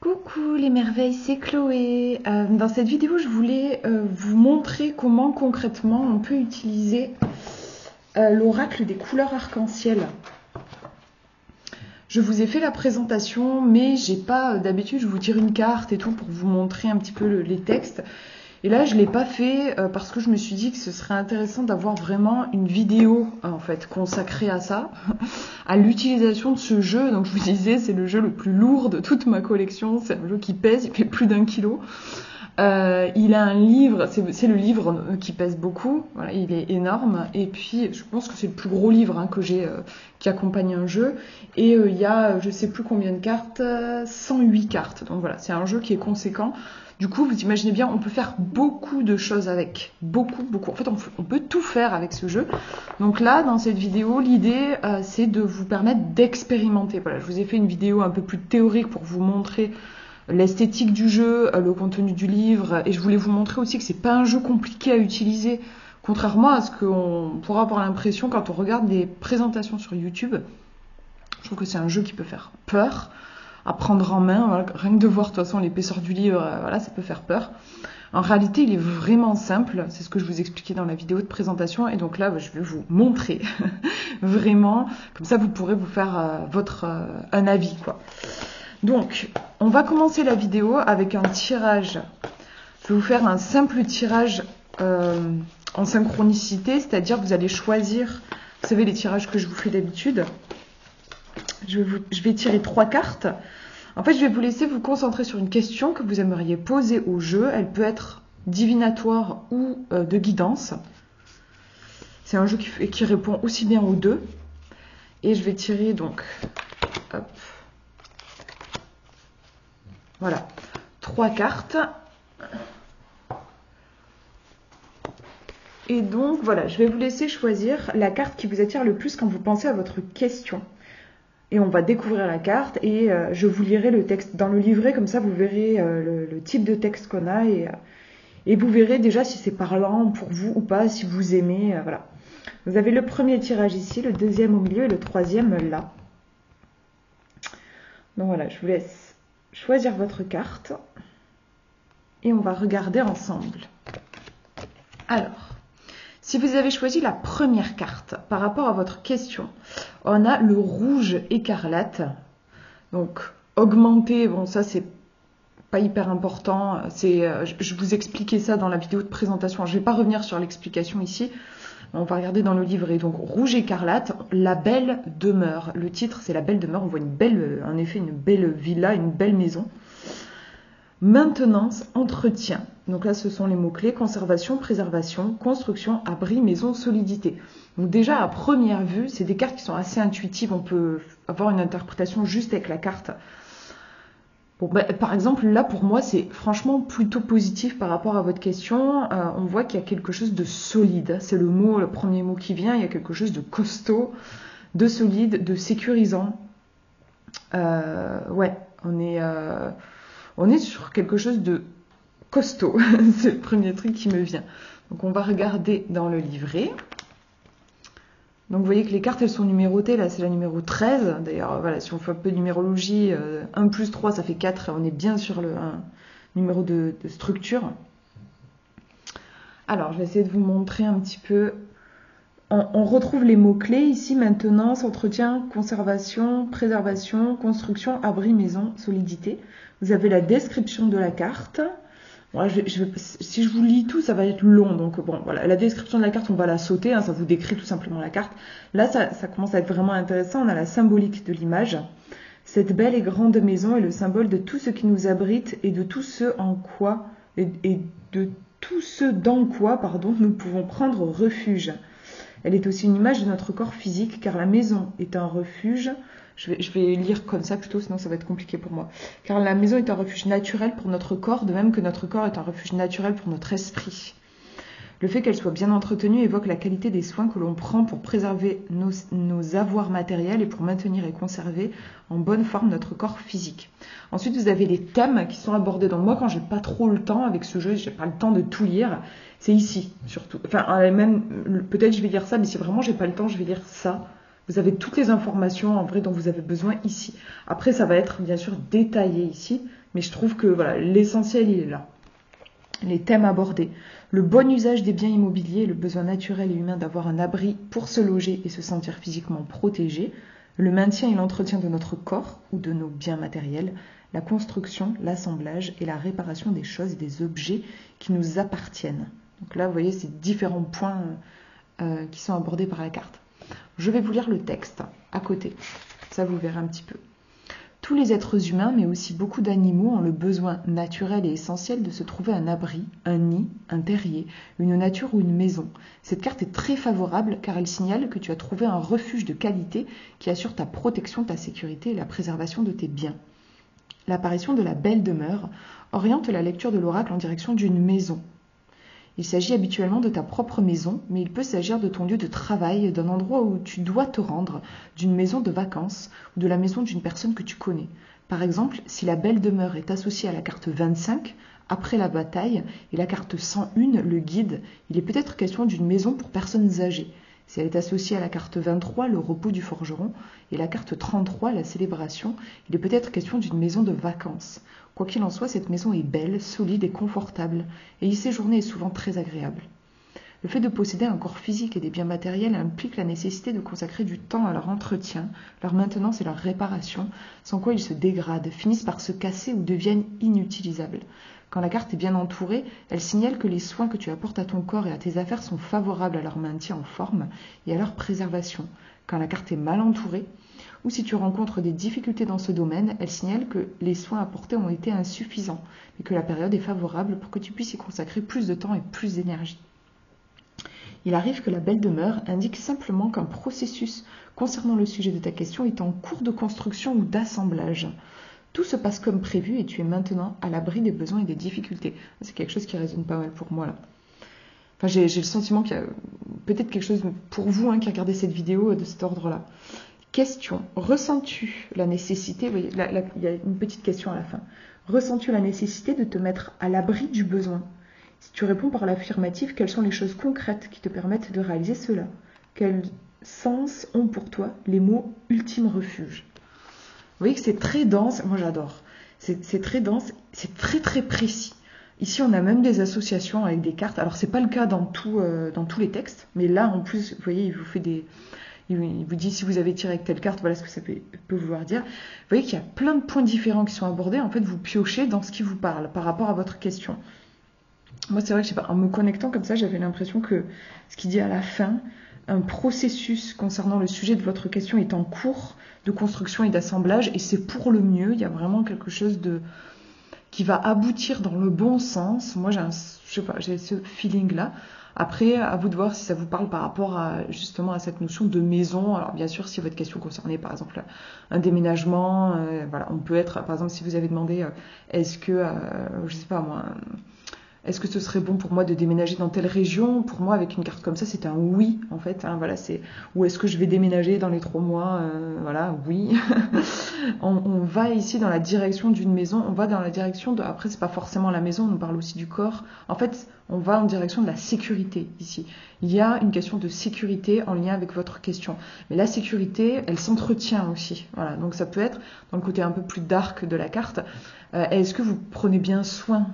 Coucou les merveilles, c'est Chloé. Dans cette vidéo, je voulais vous montrer comment concrètement on peut utiliser l'oracle des couleurs arc-en-ciel. Je vous ai fait la présentation, mais j'ai pas d'habitude, je vous tire une carte et tout pour vous montrer un petit peu les textes. Et là, je l'ai pas fait parce que je me suis dit que ce serait intéressant d'avoir vraiment une vidéo en fait consacrée à ça, à l'utilisation de ce jeu. Donc je vous disais, c'est le jeu le plus lourd de toute ma collection. C'est un jeu qui pèse, il fait plus d'1 kilo. Il a un livre, c'est le livre qui pèse beaucoup. Voilà, il est énorme. Et puis, je pense que c'est le plus gros livre que j'ai qui accompagne un jeu. Et il y a, je sais plus combien de cartes, 108 cartes. Donc voilà, c'est un jeu qui est conséquent. Du coup, vous imaginez bien, on peut faire beaucoup de choses avec. Beaucoup. En fait, on peut tout faire avec ce jeu. Donc là, dans cette vidéo, l'idée, c'est de vous permettre d'expérimenter. Voilà, je vous ai fait une vidéo un peu plus théorique pour vous montrer l'esthétique du jeu, le contenu du livre. Et je voulais vous montrer aussi que c'est pas un jeu compliqué à utiliser. Contrairement à ce qu'on pourra avoir l'impression quand on regarde des présentations sur YouTube. Je trouve que c'est un jeu qui peut faire peur à prendre en main, voilà, rien que de voir de toute façon l'épaisseur du livre, voilà, ça peut faire peur. En réalité, il est vraiment simple, c'est ce que je vous expliquais dans la vidéo de présentation, et donc là, je vais vous montrer vraiment, comme ça vous pourrez vous faire un avis, quoi. Donc, on va commencer la vidéo avec un tirage. Je vais vous faire un simple tirage en synchronicité, c'est-à-dire vous allez choisir, vous savez les tirages que je vous fais d'habitude. Je vais tirer 3 cartes. En fait, je vais vous laisser vous concentrer sur une question que vous aimeriez poser au jeu. Elle peut être divinatoire ou de guidance. C'est un jeu qui répond aussi bien aux deux. Et je vais tirer donc, hop, voilà, 3 cartes. Et donc, voilà, je vais vous laisser choisir la carte qui vous attire le plus quand vous pensez à votre question. Et on va découvrir la carte et je vous lirai le texte dans le livret, comme ça vous verrez le type de texte qu'on a et vous verrez déjà si c'est parlant pour vous ou pas, si vous aimez. Voilà. Vous avez le premier tirage ici, le deuxième au milieu et le troisième là. Donc voilà, je vous laisse choisir votre carte et on va regarder ensemble. Alors, si vous avez choisi la première carte par rapport à votre question, on a le rouge écarlate. Donc, augmenter, bon ça c'est pas hyper important. Je vous expliquais ça dans la vidéo de présentation. Je vais pas revenir sur l'explication ici. On va regarder dans le livret. Donc, rouge écarlate, la belle demeure. Le titre c'est la belle demeure. On voit en effet une belle villa, une belle maison. Maintenance, entretien. Donc là, ce sont les mots-clés, conservation, préservation, construction, abri, maison, solidité. Donc déjà, à première vue, c'est des cartes qui sont assez intuitives. On peut avoir une interprétation juste avec la carte. Bon, par exemple, là, pour moi, c'est franchement plutôt positif par rapport à votre question. On voit qu'il y a quelque chose de solide. C'est le premier mot qui vient. Il y a quelque chose de costaud, de solide, de sécurisant. Ouais, on est sur quelque chose de costaud. C'est le premier truc qui me vient. Donc on va regarder dans le livret. Donc vous voyez que les cartes elles sont numérotées. Là c'est la numéro 13. D'ailleurs voilà, si on fait un peu de numérologie, 1 plus 3 ça fait 4. On est bien sur un numéro de structure. Alors je vais essayer de vous montrer un petit peu. On retrouve les mots-clés ici, maintenance, entretien, conservation, préservation, construction, abri, maison, solidité. Vous avez la description de la carte. Bon, si je vous lis tout, ça va être long. Donc bon, voilà, la description de la carte, on va la sauter. Ça vous décrit tout simplement la carte. Là, ça commence à être vraiment intéressant. On a la symbolique de l'image. Cette belle et grande maison est le symbole de tout ce qui nous abrite et de tout ce dans quoi nous pouvons prendre refuge. Elle est aussi une image de notre corps physique, car la maison est un refuge. Je vais lire comme ça plutôt, sinon ça va être compliqué pour moi. Car la maison est un refuge naturel pour notre corps, de même que notre corps est un refuge naturel pour notre esprit. Le fait qu'elle soit bien entretenue évoque la qualité des soins que l'on prend pour préserver nos avoirs matériels et pour maintenir et conserver en bonne forme notre corps physique. Ensuite, vous avez les thèmes qui sont abordés. Donc moi, quand j'ai pas trop le temps avec ce jeu, j'ai pas le temps de tout lire, c'est ici surtout. Enfin, même peut-être je vais lire ça, mais si vraiment j'ai pas le temps, je vais lire ça. Vous avez toutes les informations en vrai dont vous avez besoin ici. Après, ça va être bien sûr détaillé ici. Mais je trouve que voilà, l'essentiel, il est là. Les thèmes abordés. Le bon usage des biens immobiliers, le besoin naturel et humain d'avoir un abri pour se loger et se sentir physiquement protégé. Le maintien et l'entretien de notre corps ou de nos biens matériels. La construction, l'assemblage et la réparation des choses et des objets qui nous appartiennent. Donc là, vous voyez, c'est différents points qui sont abordés par la carte. Je vais vous lire le texte à côté. Ça, vous verrez un petit peu. Tous les êtres humains, mais aussi beaucoup d'animaux, ont le besoin naturel et essentiel de se trouver un abri, un nid, un terrier, une nature ou une maison. Cette carte est très favorable car elle signale que tu as trouvé un refuge de qualité qui assure ta protection, ta sécurité et la préservation de tes biens. L'apparition de la belle demeure oriente la lecture de l'oracle en direction d'une maison. Il s'agit habituellement de ta propre maison, mais il peut s'agir de ton lieu de travail, d'un endroit où tu dois te rendre, d'une maison de vacances ou de la maison d'une personne que tu connais. Par exemple, si la belle demeure est associée à la carte 25, après la bataille, et la carte 101, le guide, il est peut-être question d'une maison pour personnes âgées. Si elle est associée à la carte 23, le repos du forgeron, et la carte 33, la célébration, il est peut-être question d'une maison de vacances. Quoi qu'il en soit, cette maison est belle, solide et confortable, et y séjourner est souvent très agréable. Le fait de posséder un corps physique et des biens matériels implique la nécessité de consacrer du temps à leur entretien, leur maintenance et leur réparation, sans quoi ils se dégradent, finissent par se casser ou deviennent inutilisables. Quand la carte est bien entourée, elle signale que les soins que tu apportes à ton corps et à tes affaires sont favorables à leur maintien en forme et à leur préservation. Quand la carte est mal entourée, ou si tu rencontres des difficultés dans ce domaine, elle signale que les soins apportés ont été insuffisants, mais que la période est favorable pour que tu puisses y consacrer plus de temps et plus d'énergie. Il arrive que la belle demeure indique simplement qu'un processus concernant le sujet de ta question est en cours de construction ou d'assemblage. Tout se passe comme prévu et tu es maintenant à l'abri des besoins et des difficultés. C'est quelque chose qui résonne pas mal pour moi là. Enfin, j'ai le sentiment qu'il y a peut-être quelque chose pour vous qui regardez cette vidéo de cet ordre-là. Question. Ressens-tu la nécessité, oui, il y a une petite question à la fin. Ressens-tu la nécessité de te mettre à l'abri du besoin? Si tu réponds par l'affirmative, quelles sont les choses concrètes qui te permettent de réaliser cela? Quel sens ont pour toi les mots ultime refuge? Vous voyez que c'est très dense, moi j'adore. C'est très dense, c'est très très précis. Ici on a même des associations avec des cartes. Alors c'est pas le cas dans tous les textes, mais là en plus, vous voyez, il vous dit si vous avez tiré avec telle carte, voilà ce que ça peut vouloir dire. Vous voyez qu'il y a plein de points différents qui sont abordés. En fait, vous piochez dans ce qui vous parle par rapport à votre question. Moi, c'est vrai que je sais pas, en me connectant comme ça, j'avais l'impression que ce qu'il dit à la fin, un processus concernant le sujet de votre question est en cours de construction et d'assemblage, et c'est pour le mieux. Il y a vraiment quelque chose qui va aboutir dans le bon sens. Moi, j'ai ce feeling-là. Après, à vous de voir si ça vous parle par rapport justement à cette notion de maison. Alors bien sûr, si votre question concernait par exemple un déménagement, voilà, on peut être, par exemple, si vous avez demandé est-ce que, je sais pas moi, est-ce que ce serait bon pour moi de déménager dans telle région? Pour moi, avec une carte comme ça, c'est un oui, en fait. Voilà, ou est-ce que je vais déménager dans les 3 mois? Voilà, oui. on va ici dans la direction d'une maison. On va dans la direction de. Après, c'est pas forcément la maison. On nous parle aussi du corps. En fait, on va en direction de la sécurité ici. Il y a une question de sécurité en lien avec votre question. Mais la sécurité, elle s'entretient aussi. Voilà. Donc ça peut être dans le côté un peu plus dark de la carte. Est-ce que vous prenez bien soin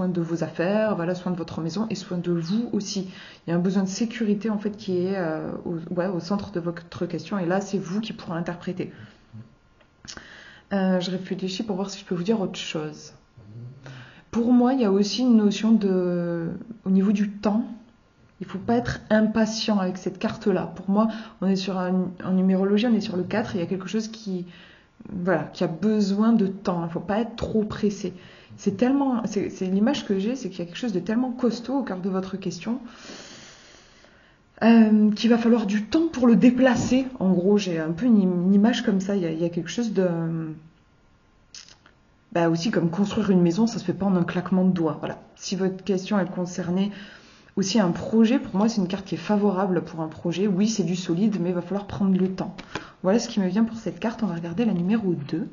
de vos affaires, voilà, soin de votre maison et soin de vous aussi? Il y a un besoin de sécurité en fait qui est au centre de votre question, et là c'est vous qui pourrez l'interpréter. Je réfléchis pour voir si je peux vous dire autre chose. Pour moi, il y a aussi une notion au niveau du temps. Il ne faut pas être impatient avec cette carte-là. Pour moi, on est en numérologie, on est sur le 4, il y a quelque chose qui a besoin de temps. Il ne faut pas être trop pressé. C'est l'image que j'ai, c'est qu'il y a quelque chose de tellement costaud au cœur de votre question qu'il va falloir du temps pour le déplacer. En gros, j'ai un peu une image comme ça. Il y a quelque chose de... aussi comme construire une maison, ça se fait pas en un claquement de doigts. Voilà. Si votre question elle concernait aussi un projet, pour moi c'est une carte qui est favorable pour un projet. Oui, c'est du solide, mais il va falloir prendre le temps. Voilà ce qui me vient pour cette carte. On va regarder la numéro 2.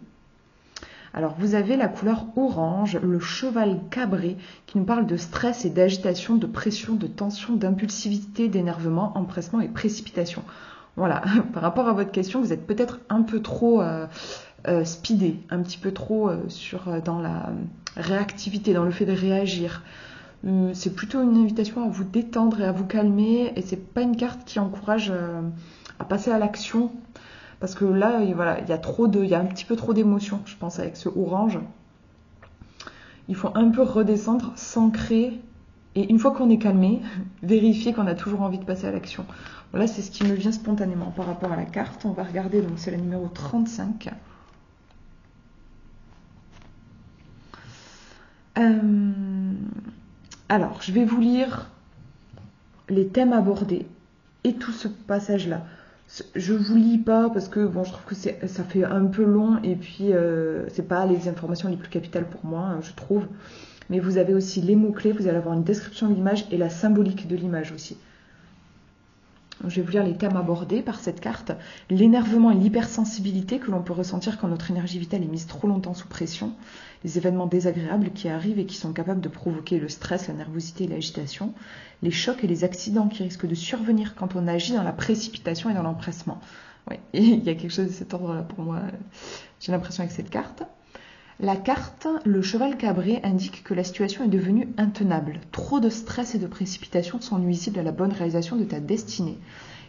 Alors vous avez la couleur orange, le cheval cabré, qui nous parle de stress et d'agitation, de pression, de tension, d'impulsivité, d'énervement, empressement et précipitation. Voilà, par rapport à votre question, vous êtes peut-être un peu trop speedé, un petit peu trop dans la réactivité, dans le fait de réagir. C'est plutôt une invitation à vous détendre et à vous calmer, et c'est pas une carte qui encourage à passer à l'action, parce que là, voilà, il y a un petit peu trop d'émotions, je pense, avec ce orange. Il faut un peu redescendre, s'ancrer, et une fois qu'on est calmé, vérifier qu'on a toujours envie de passer à l'action. Voilà, c'est ce qui me vient spontanément par rapport à la carte. On va regarder, donc c'est la numéro 35. Alors, je vais vous lire les thèmes abordés et tout ce passage-là. Je vous lis pas parce que bon, je trouve que ça fait un peu long et puis c'est pas les informations les plus capitales pour moi, hein, je trouve. Mais vous avez aussi les mots-clés, vous allez avoir une description de l'image et la symbolique de l'image aussi. Je vais vous lire les thèmes abordés par cette carte. L'énervement et l'hypersensibilité que l'on peut ressentir quand notre énergie vitale est mise trop longtemps sous pression. Les événements désagréables qui arrivent et qui sont capables de provoquer le stress, la nervosité et l'agitation. Les chocs et les accidents qui risquent de survenir quand on agit dans la précipitation et dans l'empressement. Oui, il y a quelque chose de cet ordre-là pour moi. J'ai l'impression avec cette carte. La carte, le cheval cabré, indique que la situation est devenue intenable. Trop de stress et de précipitation sont nuisibles à la bonne réalisation de ta destinée.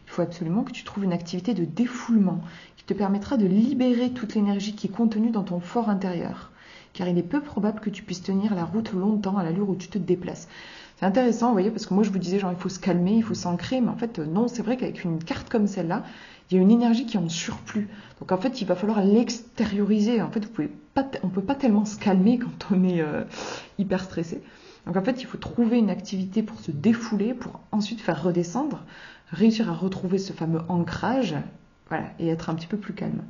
Il faut absolument que tu trouves une activité de défoulement qui te permettra de libérer toute l'énergie qui est contenue dans ton fort intérieur. Car il est peu probable que tu puisses tenir la route longtemps à l'allure où tu te déplaces. C'est intéressant, vous voyez, parce que moi je vous disais genre il faut se calmer, il faut s'ancrer, mais en fait non, c'est vrai qu'avec une carte comme celle-là, il y a une énergie qui est en surplus. Donc en fait, il va falloir l'extérioriser. En fait, on peut pas tellement se calmer quand on est hyper stressé. Donc en fait, il faut trouver une activité pour se défouler, pour ensuite faire redescendre, réussir à retrouver ce fameux ancrage, voilà, et être un petit peu plus calme.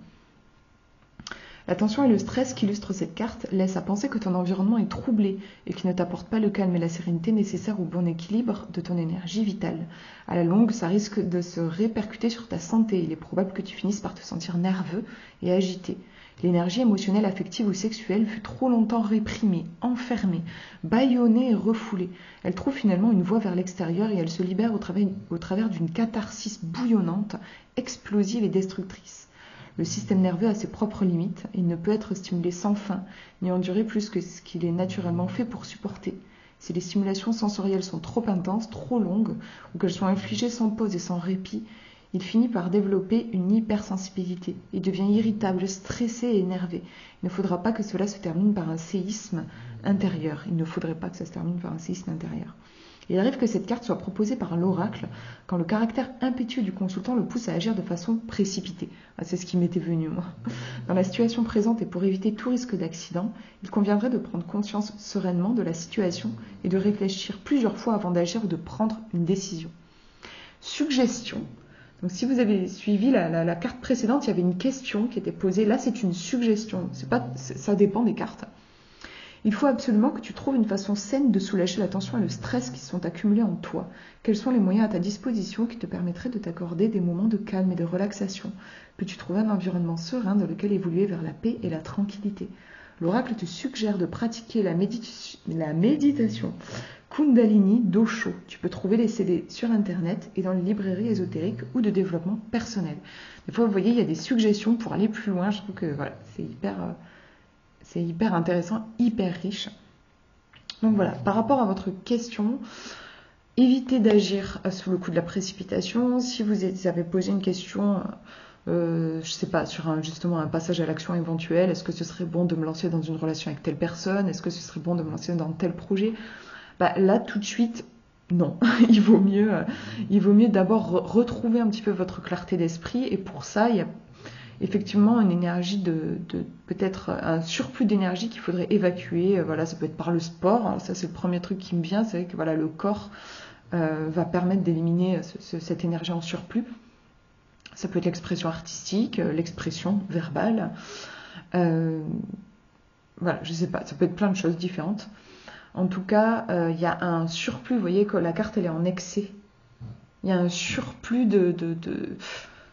La tension et le stress qu'illustrent cette carte laissent à penser que ton environnement est troublé et qu'il ne t'apporte pas le calme et la sérénité nécessaires au bon équilibre de ton énergie vitale. À la longue, ça risque de se répercuter sur ta santé. Il est probable que tu finisses par te sentir nerveux et agité. L'énergie émotionnelle, affective ou sexuelle fut trop longtemps réprimée, enfermée, bâillonnée et refoulée. Elle trouve finalement une voie vers l'extérieur et elle se libère au travers d'une catharsis bouillonnante, explosive et destructrice. Le système nerveux a ses propres limites, il ne peut être stimulé sans fin, ni endurer plus que ce qu'il est naturellement fait pour supporter. Si les stimulations sensorielles sont trop intenses, trop longues, ou qu'elles sont infligées sans pause et sans répit, il finit par développer une hypersensibilité. Il devient irritable, stressé et énervé. Il ne faudra pas que cela se termine par un séisme intérieur. Il ne faudrait pas que ça se termine par un séisme intérieur. Il arrive que cette carte soit proposée par l'oracle quand le caractère impétueux du consultant le pousse à agir de façon précipitée. C'est ce qui m'était venu, moi. Dans la situation présente et pour éviter tout risque d'accident, il conviendrait de prendre conscience sereinement de la situation et de réfléchir plusieurs fois avant d'agir ou de prendre une décision. Suggestion. Donc si vous avez suivi la carte précédente, il y avait une question qui était posée. Là, c'est une suggestion. Ça dépend des cartes. Il faut absolument que tu trouves une façon saine de soulager la tension et le stress qui sont accumulés en toi. Quels sont les moyens à ta disposition qui te permettraient de t'accorder des moments de calme et de relaxation? Peux-tu trouver un environnement serein dans lequel évoluer vers la paix et la tranquillité? L'oracle te suggère de pratiquer la méditation Kundalini d'Osho. Tu peux trouver les CD sur Internet et dans les librairies ésotériques ou de développement personnel. Des fois, vous voyez, il y a des suggestions pour aller plus loin. Je trouve que voilà, c'est hyper intéressant, hyper riche. Donc voilà, par rapport à votre question, évitez d'agir sous le coup de la précipitation. Si vous avez posé une question, je sais pas, sur justement un passage à l'action éventuel, est-ce que ce serait bon de me lancer dans une relation avec telle personne? Est-ce que ce serait bon de me lancer dans tel projet? Là, tout de suite, non. Il vaut mieux d'abord retrouver un petit peu votre clarté d'esprit. Et pour ça, il y a effectivement une énergie peut-être un surplus d'énergie qu'il faudrait évacuer. Voilà, ça peut être par le sport. Alors ça, c'est le premier truc qui me vient. C'est vrai que voilà, le corps va permettre d'éliminer cette énergie en surplus. Ça peut être l'expression artistique, l'expression verbale. Voilà, je sais pas, ça peut être plein de choses différentes. En tout cas, il y a un surplus. Vous voyez que la carte, elle est en excès. Il y a un surplus de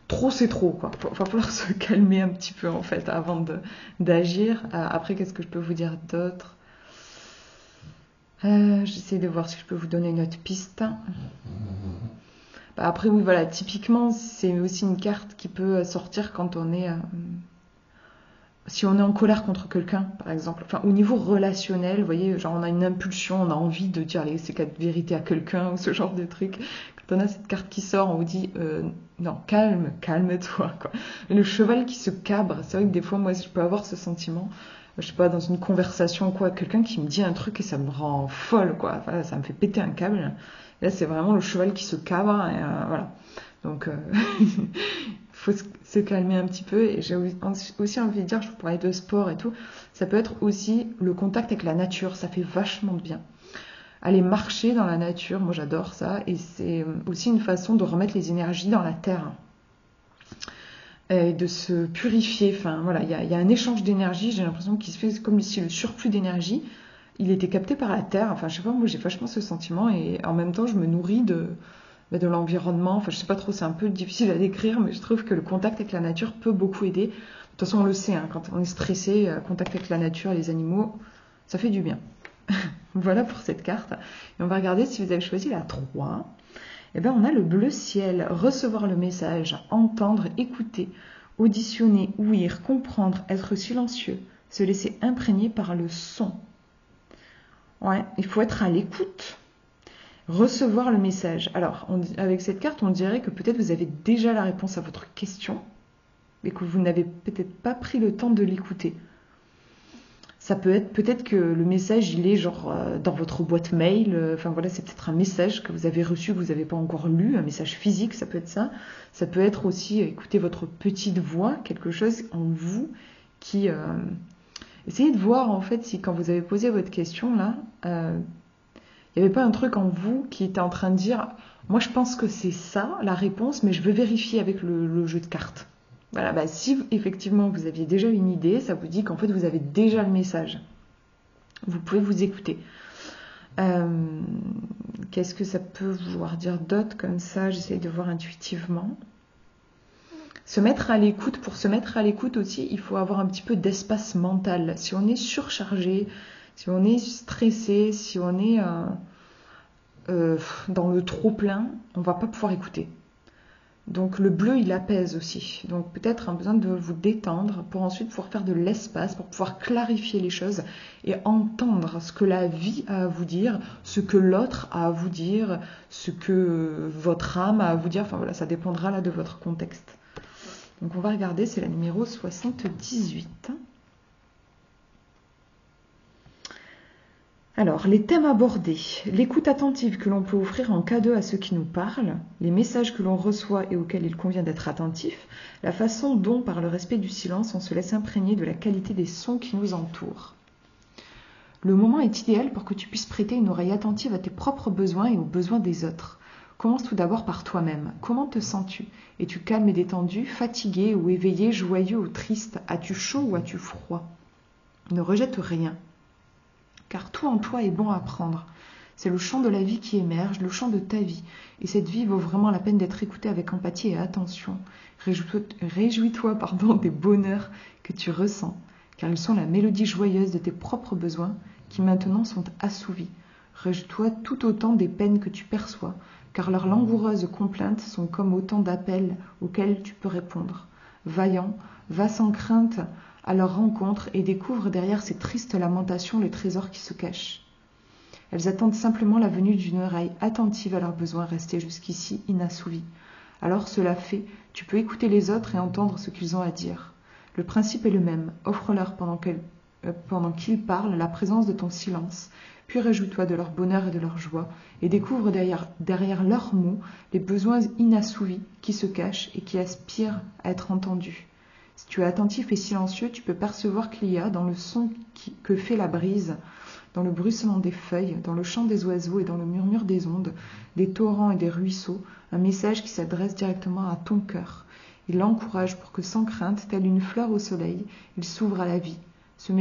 trop, c'est trop, quoi. Il va falloir se calmer un petit peu, en fait, avant d'agir. Après, qu'est-ce que je peux vous dire d'autre? J'essaie de voir si je peux vous donner une autre piste. Après, oui, voilà, typiquement, c'est aussi une carte qui peut sortir quand on est si on est en colère contre quelqu'un, par exemple, enfin au niveau relationnel, vous voyez, genre on a une impulsion, on a envie de dire ces 4 vérités à quelqu'un ou ce genre de truc. Quand on a cette carte qui sort, on vous dit non, calme-toi, quoi. Et le cheval qui se cabre, c'est vrai que des fois, moi, je peux avoir ce sentiment, je sais pas, dans une conversation, quoi, quelqu'un qui me dit un truc et ça me rend folle, quoi. Enfin, ça me fait péter un câble. Et là, c'est vraiment le cheval qui se cabre, et voilà. Donc, faut se calmer un petit peu. Et j'ai aussi envie de dire, je vous parlais de sport et tout, ça peut être aussi le contact avec la nature, ça fait vachement de bien. Aller marcher dans la nature, moi j'adore ça, et c'est aussi une façon de remettre les énergies dans la terre et de se purifier. Enfin voilà, il y a un échange d'énergie, j'ai l'impression qu'il se fait comme si le surplus d'énergie, il était capté par la terre. Enfin je sais pas, moi j'ai vachement ce sentiment, et en même temps je me nourris de l'environnement. Enfin je sais pas trop, c'est un peu difficile à décrire, mais je trouve que le contact avec la nature peut beaucoup aider. De toute façon on le sait, hein, quand on est stressé, contact avec la nature, les animaux, ça fait du bien. Voilà pour cette carte. Et on va regarder si vous avez choisi la 3. Eh bien, on a le bleu ciel. Recevoir le message, entendre, écouter, auditionner, ouïr, comprendre, être silencieux, se laisser imprégner par le son. Ouais, il faut être à l'écoute. Recevoir le message. Alors, avec cette carte, on dirait que peut-être vous avez déjà la réponse à votre question, mais que vous n'avez peut-être pas pris le temps de l'écouter. Ça peut être peut-être que le message il est genre dans votre boîte mail, enfin voilà, c'est peut-être un message que vous avez reçu que vous n'avez pas encore lu, un message physique, ça peut être ça. Ça peut être aussi écouter votre petite voix, quelque chose en vous qui essayez de voir en fait si quand vous avez posé votre question là, il n'y avait pas un truc en vous qui était en train de dire moi je pense que c'est ça la réponse, mais je veux vérifier avec le jeu de cartes. Voilà, bah, si effectivement vous aviez déjà une idée, ça vous dit qu'en fait vous avez déjà le message. Vous pouvez vous écouter. Qu'est-ce que ça peut vouloir dire d'autre comme ça? J'essaie de voir intuitivement. Se mettre à l'écoute, pour se mettre à l'écoute aussi, il faut avoir un petit peu d'espace mental. Si on est surchargé, si on est stressé, si on est dans le trop-plein, on ne va pas pouvoir écouter. Donc le bleu, il apaise aussi. Donc peut-être un besoin de vous détendre pour ensuite pouvoir faire de l'espace, pour pouvoir clarifier les choses et entendre ce que la vie a à vous dire, ce que l'autre a à vous dire, ce que votre âme a à vous dire. Enfin voilà, ça dépendra là de votre contexte. Donc on va regarder, c'est la numéro 78. Alors, les thèmes abordés, l'écoute attentive que l'on peut offrir en cadeau à ceux qui nous parlent, les messages que l'on reçoit et auxquels il convient d'être attentif, la façon dont, par le respect du silence, on se laisse imprégner de la qualité des sons qui nous entourent. Le moment est idéal pour que tu puisses prêter une oreille attentive à tes propres besoins et aux besoins des autres. Commence tout d'abord par toi-même. Comment te sens-tu? Es-tu calme et détendu, fatigué ou éveillé, joyeux ou triste? As-tu chaud ou as-tu froid? Ne rejette rien, car tout en toi est bon à prendre. C'est le chant de la vie qui émerge, le chant de ta vie. Et cette vie vaut vraiment la peine d'être écoutée avec empathie et attention. Réjouis-toi des bonheurs que tu ressens, car ils sont la mélodie joyeuse de tes propres besoins qui maintenant sont assouvis. Réjouis-toi tout autant des peines que tu perçois, car leurs langoureuses complaintes sont comme autant d'appels auxquels tu peux répondre. Vaillant, va sans crainte à leur rencontre et découvre derrière ces tristes lamentations les trésors qui se cachent. Elles attendent simplement la venue d'une oreille attentive à leurs besoins restés jusqu'ici inassouvis. Alors cela fait, tu peux écouter les autres et entendre ce qu'ils ont à dire. Le principe est le même, offre-leur pendant qu'ils parlent la présence de ton silence, puis réjouis-toi de leur bonheur et de leur joie, et découvre derrière leurs mots les besoins inassouvis qui se cachent et qui aspirent à être entendus. Si tu es attentif et silencieux, tu peux percevoir qu'il y a dans le son que fait la brise, dans le bruissement des feuilles, dans le chant des oiseaux et dans le murmure des ondes, des torrents et des ruisseaux, un message qui s'adresse directement à ton cœur. Il l'encourage pour que sans crainte, telle une fleur au soleil, il s'ouvre à la vie. Ce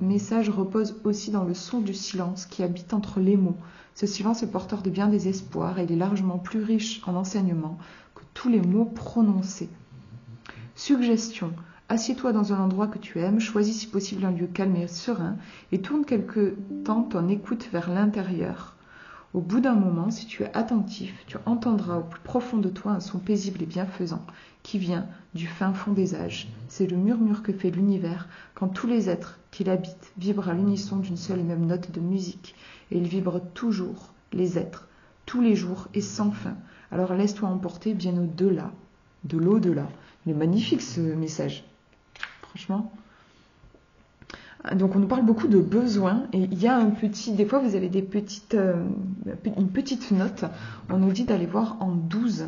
message repose aussi dans le son du silence qui habite entre les mots. Ce silence est porteur de bien des espoirs et il est largement plus riche en enseignements que tous les mots prononcés. Suggestion. Assieds-toi dans un endroit que tu aimes, choisis si possible un lieu calme et serein et tourne quelque temps ton écoute vers l'intérieur. Au bout d'un moment, si tu es attentif, tu entendras au plus profond de toi un son paisible et bienfaisant qui vient du fin fond des âges. C'est le murmure que fait l'univers quand tous les êtres qui l'habitent vibrent à l'unisson d'une seule et même note de musique. Et ils vibrent toujours, les êtres, tous les jours et sans fin. Alors laisse-toi emporter bien au-delà, de l'au-delà. Il est magnifique ce message, franchement. Donc on nous parle beaucoup de besoins et il y a des fois vous avez une petite note, on nous dit d'aller voir en 12.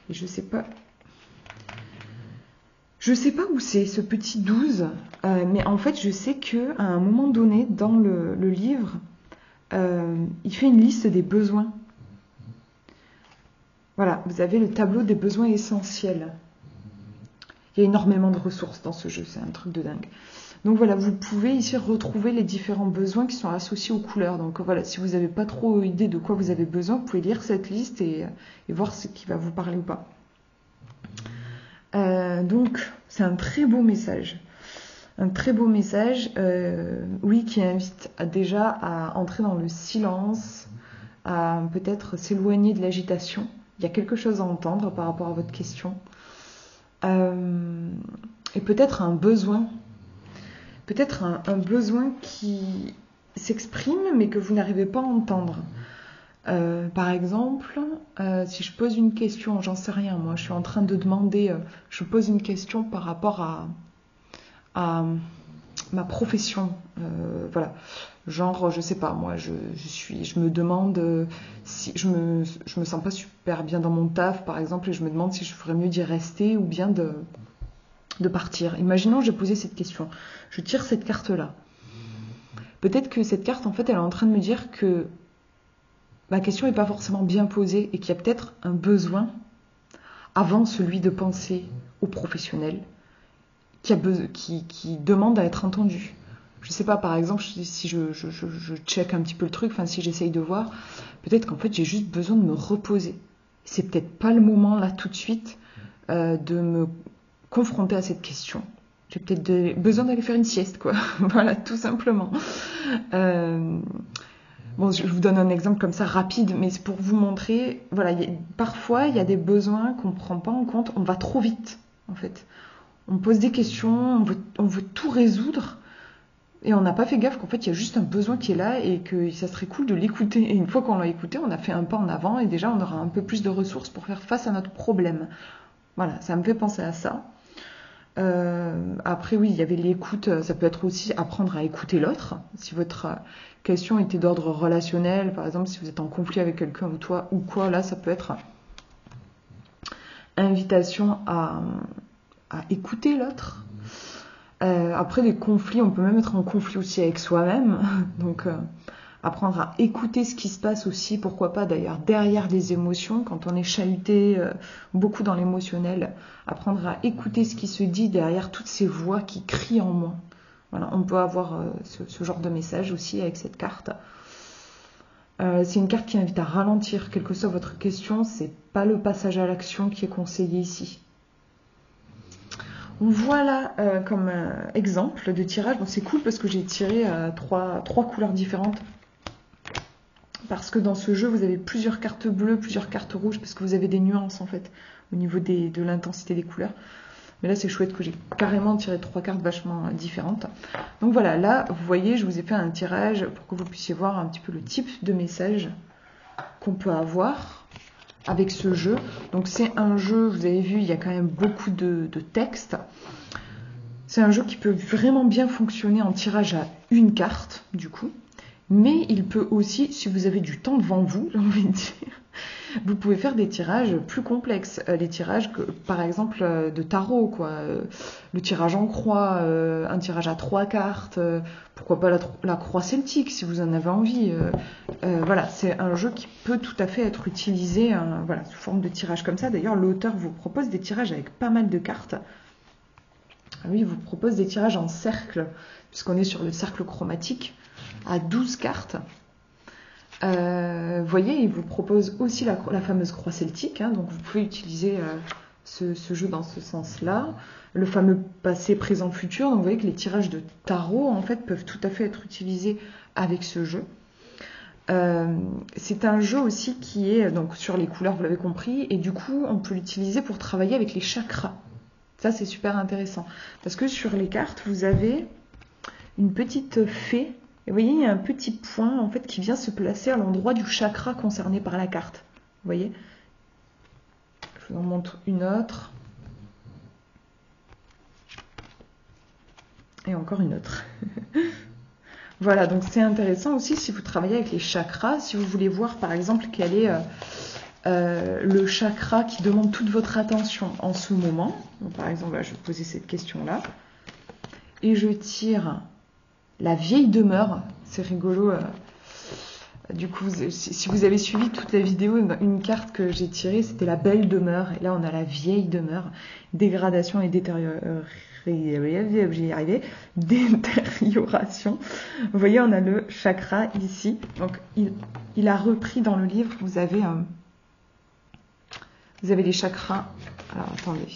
Et je sais pas où c'est ce petit 12, mais en fait je sais que à un moment donné dans le livre, il fait une liste des besoins. Voilà, vous avez le tableau des besoins essentiels. Il y a énormément de ressources dans ce jeu, c'est un truc de dingue. Donc voilà, vous pouvez ici retrouver les différents besoins qui sont associés aux couleurs. Donc voilà, si vous n'avez pas trop idée de quoi vous avez besoin, vous pouvez lire cette liste et voir ce qui va vous parler ou pas. Donc c'est un très beau message. Un très beau message, oui, qui invite déjà à entrer dans le silence, à peut-être s'éloigner de l'agitation. Il y a quelque chose à entendre par rapport à votre question. Et peut-être un besoin qui s'exprime mais que vous n'arrivez pas à entendre. Par exemple, si je pose une question, j'en sais rien, moi je suis en train de demander, je pose une question par rapport à ma profession, voilà, genre je sais pas, moi je me demande si je me sens pas super bien dans mon taf par exemple et je me demande si je ferais mieux d'y rester ou bien de partir. Imaginons j'ai posé cette question, je tire cette carte là. Peut-être que cette carte en fait elle est en train de me dire que ma question n'est pas forcément bien posée et qu'il y a peut-être un besoin avant celui de penser au professionnel qui demande à être entendu. Je sais pas, par exemple, si je check un petit peu le truc, enfin si j'essaye de voir, peut-être qu'en fait j'ai juste besoin de me reposer. C'est peut-être pas le moment là tout de suite de me confronter à cette question. J'ai peut-être besoin d'aller faire une sieste, quoi. Voilà, tout simplement. Bon, je vous donne un exemple comme ça rapide, mais c'est pour vous montrer, voilà, parfois il y a des besoins qu'on ne prend pas en compte, on va trop vite, en fait. On pose des questions, on veut tout résoudre, et on n'a pas fait gaffe qu'en fait il y a juste un besoin qui est là et que ça serait cool de l'écouter. Et une fois qu'on l'a écouté, on a fait un pas en avant et déjà on aura un peu plus de ressources pour faire face à notre problème. Voilà, ça me fait penser à ça. Après oui, il y avait l'écoute, ça peut être aussi apprendre à écouter l'autre. Si votre question était d'ordre relationnel, par exemple si vous êtes en conflit avec quelqu'un ou quoi, là ça peut être invitation à écouter l'autre. Après des conflits, on peut même être en conflit aussi avec soi-même, donc apprendre à écouter ce qui se passe aussi, pourquoi pas d'ailleurs derrière les émotions, quand on est chahuté beaucoup dans l'émotionnel, apprendre à écouter ce qui se dit derrière toutes ces voix qui crient en moi. Voilà, on peut avoir ce genre de message aussi avec cette carte. C'est une carte qui invite à ralentir, quelle que soit votre question, c'est pas le passage à l'action qui est conseillé ici. Voilà comme exemple de tirage. Bon, c'est cool parce que j'ai tiré trois couleurs différentes. Parce que dans ce jeu, vous avez plusieurs cartes bleues, plusieurs cartes rouges, parce que vous avez des nuances en fait au niveau de l'intensité des couleurs. Mais là, c'est chouette que j'ai carrément tiré 3 cartes vachement différentes. Donc voilà, là, vous voyez, je vous ai fait un tirage pour que vous puissiez voir un petit peu le type de message qu'on peut avoir avec ce jeu. Donc c'est un jeu, vous avez vu, il y a quand même beaucoup de texte. C'est un jeu qui peut vraiment bien fonctionner en tirage à une carte, du coup. Mais il peut aussi, si vous avez du temps devant vous, j'ai envie de dire, vous pouvez faire des tirages plus complexes. Les tirages, par exemple, de tarot, quoi. Le tirage en croix, un tirage à 3 cartes, pourquoi pas la croix celtique, si vous en avez envie. Voilà, c'est un jeu qui peut tout à fait être utilisé voilà, sous forme de tirage comme ça. D'ailleurs, l'auteur vous propose des tirages avec pas mal de cartes. Lui, il vous propose des tirages en cercle, puisqu'on est sur le cercle chromatique, à 12 cartes. Vous voyez, il vous propose aussi la fameuse croix celtique, hein, donc vous pouvez utiliser ce jeu dans ce sens-là. Le fameux passé, présent, futur, donc vous voyez que les tirages de tarot, en fait, peuvent tout à fait être utilisés avec ce jeu. C'est un jeu aussi qui est donc sur les couleurs, vous l'avez compris, et du coup on peut l'utiliser pour travailler avec les chakras. Ça c'est super intéressant parce que sur les cartes vous avez une petite fée et vous voyez il y a un petit point en fait qui vient se placer à l'endroit du chakra concerné par la carte. Vous voyez, je vous en montre une autre et encore une autre. Voilà, donc c'est intéressant aussi si vous travaillez avec les chakras, si vous voulez voir par exemple quel est le chakra qui demande toute votre attention en ce moment. Donc, par exemple, là, je vais poser cette question-là. Et je tire la vieille demeure. C'est rigolo. Du coup, si vous avez suivi toute la vidéo, une carte que j'ai tirée, c'était la belle demeure. Et là, on a la vieille demeure. Dégradation et détérioration. Vous voyez, on a le chakra ici. Donc, il a repris dans le livre, vous avez les chakras. Alors, attendez.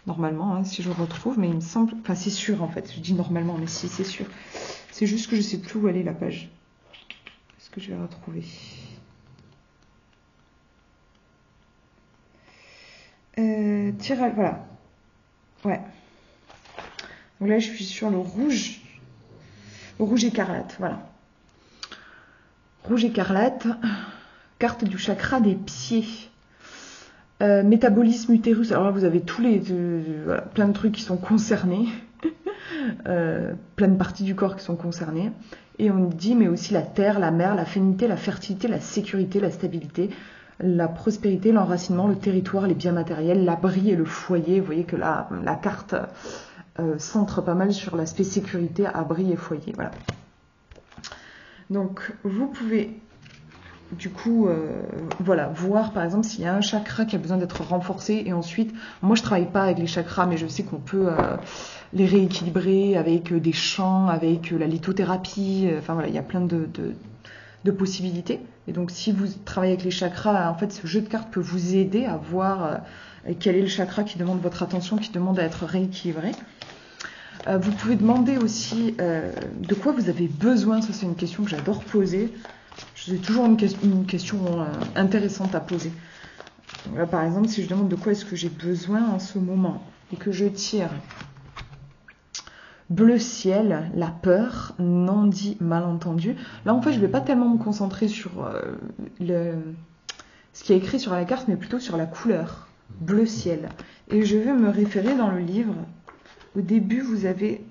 Normalement, hein, si je retrouve, mais il me semble... Enfin, c'est sûr, en fait. Je dis normalement, mais si, c'est sûr. C'est juste que je ne sais plus où aller, la page. Est-ce que je vais retrouver tirage, voilà. Ouais. Donc là, je suis sur le rouge. Le rouge écarlate, voilà. Rouge écarlate. Carte du chakra des pieds. Métabolisme utérus, alors là vous avez tous les voilà, plein de trucs qui sont concernés, plein de parties du corps qui sont concernées, et on dit mais aussi la terre, la mer, la féminité, la fertilité, la sécurité, la stabilité, la prospérité, l'enracinement, le territoire, les biens matériels, l'abri et le foyer. Vous voyez que la carte centre pas mal sur l'aspect sécurité, abri et foyer. Voilà. Donc vous pouvez du coup, voilà, voir par exemple s'il y a un chakra qui a besoin d'être renforcé, et ensuite, moi je travaille pas avec les chakras, mais je sais qu'on peut les rééquilibrer avec des chants, avec la lithothérapie, enfin voilà, il y a plein de possibilités. Et donc si vous travaillez avec les chakras, en fait ce jeu de cartes peut vous aider à voir quel est le chakra qui demande votre attention, qui demande à être rééquilibré. Vous pouvez demander aussi de quoi vous avez besoin, ça c'est une question que j'adore poser. C'est toujours une question intéressante à poser. Donc là, par exemple, si je demande de quoi est-ce que j'ai besoin en ce moment et que je tire bleu ciel, la peur, non dit, malentendu. Là, en fait, je ne vais pas tellement me concentrer sur ce qui est écrit sur la carte, mais plutôt sur la couleur, bleu ciel. Et je vais me référer dans le livre. Au début, vous avez...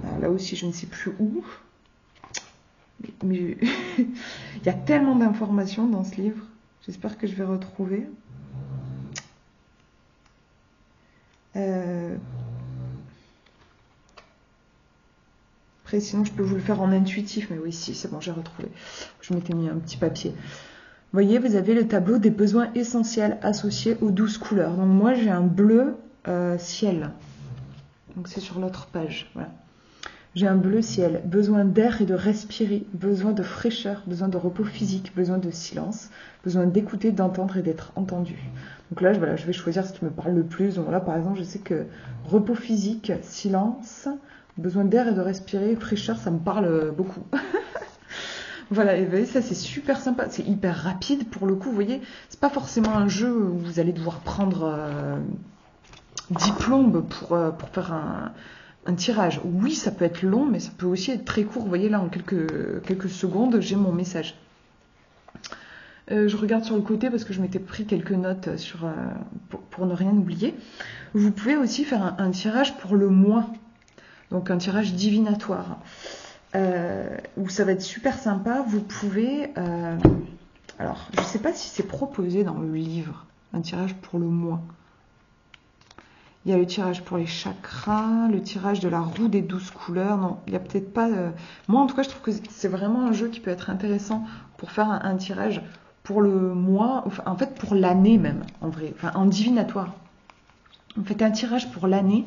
Alors là aussi, je ne sais plus où. Mais il y a tellement d'informations dans ce livre. J'espère que je vais retrouver. Après, sinon, je peux vous le faire en intuitif. Mais oui, si, c'est bon, j'ai retrouvé. Je m'étais mis un petit papier. Vous voyez, vous avez le tableau des besoins essentiels associés aux 12 couleurs. Donc moi, j'ai un bleu ciel. Donc c'est sur l'autre page. Voilà. J'ai un bleu ciel, besoin d'air et de respirer, besoin de fraîcheur, besoin de repos physique, besoin de silence, besoin d'écouter, d'entendre et d'être entendu. Donc là, voilà, je vais choisir ce qui me parle le plus. Donc là, par exemple, je sais que repos physique, silence, besoin d'air et de respirer, fraîcheur, ça me parle beaucoup. Voilà, et vous voyez, ça c'est super sympa, c'est hyper rapide pour le coup, vous voyez, c'est pas forcément un jeu où vous allez devoir prendre 10 plombes pour faire un tirage. Oui, ça peut être long, mais ça peut aussi être très court. Vous voyez, là, en quelques secondes, j'ai mon message. Je regarde sur le côté parce que je m'étais pris quelques notes pour ne rien oublier. Vous pouvez aussi faire un tirage pour le mois, donc un tirage divinatoire, où ça va être super sympa. Vous pouvez... alors, je ne sais pas si c'est proposé dans le livre, un tirage pour le mois. Il y a le tirage pour les chakras, le tirage de la roue des 12 couleurs. Non, il n'y a peut-être pas... Moi, en tout cas, je trouve que c'est vraiment un jeu qui peut être intéressant pour faire un tirage pour le mois, enfin, en fait, pour l'année même, en vrai, enfin, en divinatoire. Vous faites un tirage pour l'année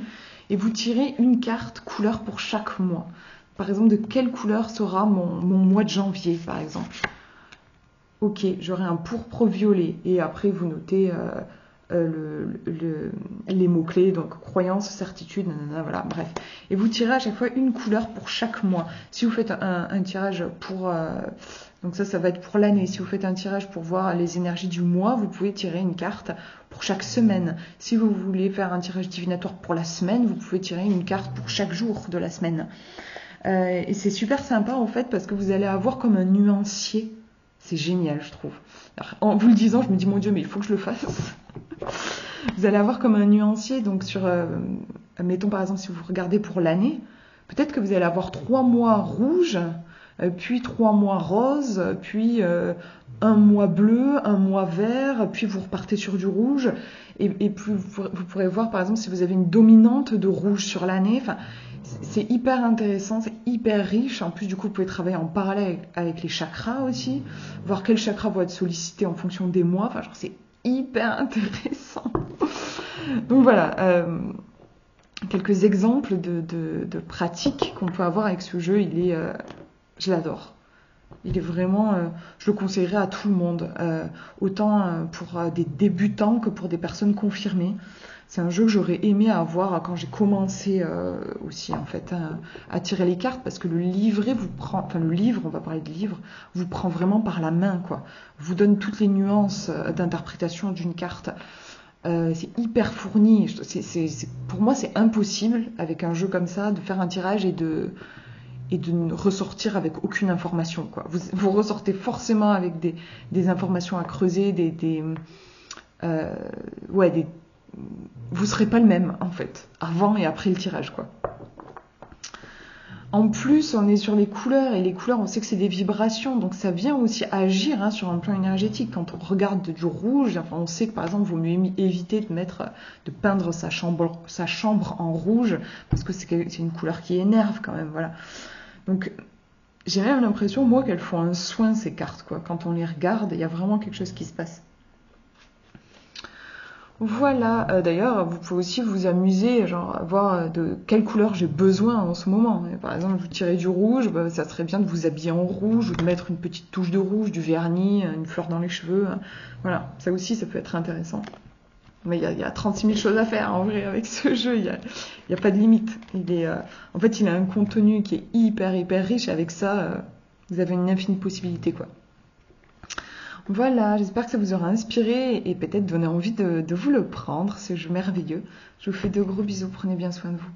et vous tirez une carte couleur pour chaque mois. Par exemple, de quelle couleur sera mon mois de janvier, par exemple. Ok, j'aurai un pourpre violet. Et après, vous notez... les mots-clés, donc croyance, certitude, nanana, voilà, bref. Et vous tirez à chaque fois une couleur pour chaque mois. Si vous faites un tirage pour... donc ça va être pour l'année. Si vous faites un tirage pour voir les énergies du mois, vous pouvez tirer une carte pour chaque semaine. Si vous voulez faire un tirage divinatoire pour la semaine, vous pouvez tirer une carte pour chaque jour de la semaine. Et c'est super sympa en fait parce que vous allez avoir comme un nuancier. C'est génial, je trouve. Alors, en vous le disant, je me dis, mon Dieu, mais il faut que je le fasse. Vous allez avoir comme un nuancier, donc mettons par exemple, si vous regardez pour l'année, peut-être que vous allez avoir 3 mois rouges, puis 3 mois roses, puis un mois bleu, un mois vert, puis vous repartez sur du rouge, et puis vous pourrez voir par exemple si vous avez une dominante de rouge sur l'année. Enfin, c'est hyper intéressant, c'est hyper riche. En plus, du coup, vous pouvez travailler en parallèle avec les chakras aussi, voir quels chakras vont être sollicités en fonction des mois. Enfin, genre, c'est hyper intéressant. Donc voilà, quelques exemples de pratiques qu'on peut avoir avec ce jeu. Je l'adore. Il est vraiment, je le conseillerais à tout le monde, autant pour des débutants que pour des personnes confirmées. C'est un jeu que j'aurais aimé avoir quand j'ai commencé aussi en fait à tirer les cartes, parce que le livret le livre, on va parler de livre, vous prend vraiment par la main, quoi. Vous donne toutes les nuances d'interprétation d'une carte. C'est hyper fourni. Pour moi, c'est impossible avec un jeu comme ça de faire un tirage et de ressortir avec aucune information, quoi. Vous ressortez forcément avec des informations à creuser, vous serez pas le même en fait, avant et après le tirage, quoi. En plus, on est sur les couleurs, et les couleurs, on sait que c'est des vibrations, donc ça vient aussi agir sur un plan énergétique. Quand on regarde du rouge, enfin, on sait que par exemple, il vaut mieux éviter de peindre sa chambre en rouge, parce que c'est une couleur qui énerve quand même, voilà. Donc, j'ai même l'impression, moi, qu'elles font un soin, ces cartes, quoi. Quand on les regarde, il y a vraiment quelque chose qui se passe. Voilà, d'ailleurs, vous pouvez aussi vous amuser, genre, voir de quelle couleur j'ai besoin en ce moment. Et par exemple, vous tirez du rouge, ça serait bien de vous habiller en rouge, ou de mettre une petite touche de rouge, du vernis, une fleur dans les cheveux. Voilà, ça aussi, ça peut être intéressant. Mais il y a 36 000 choses à faire en vrai avec ce jeu, il y a pas de limite. En fait, il a un contenu qui est hyper riche, et avec ça, vous avez une infinie possibilité, quoi. Voilà, j'espère que ça vous aura inspiré et peut-être donné envie de vous le prendre, ce jeu merveilleux. Je vous fais de gros bisous, prenez bien soin de vous.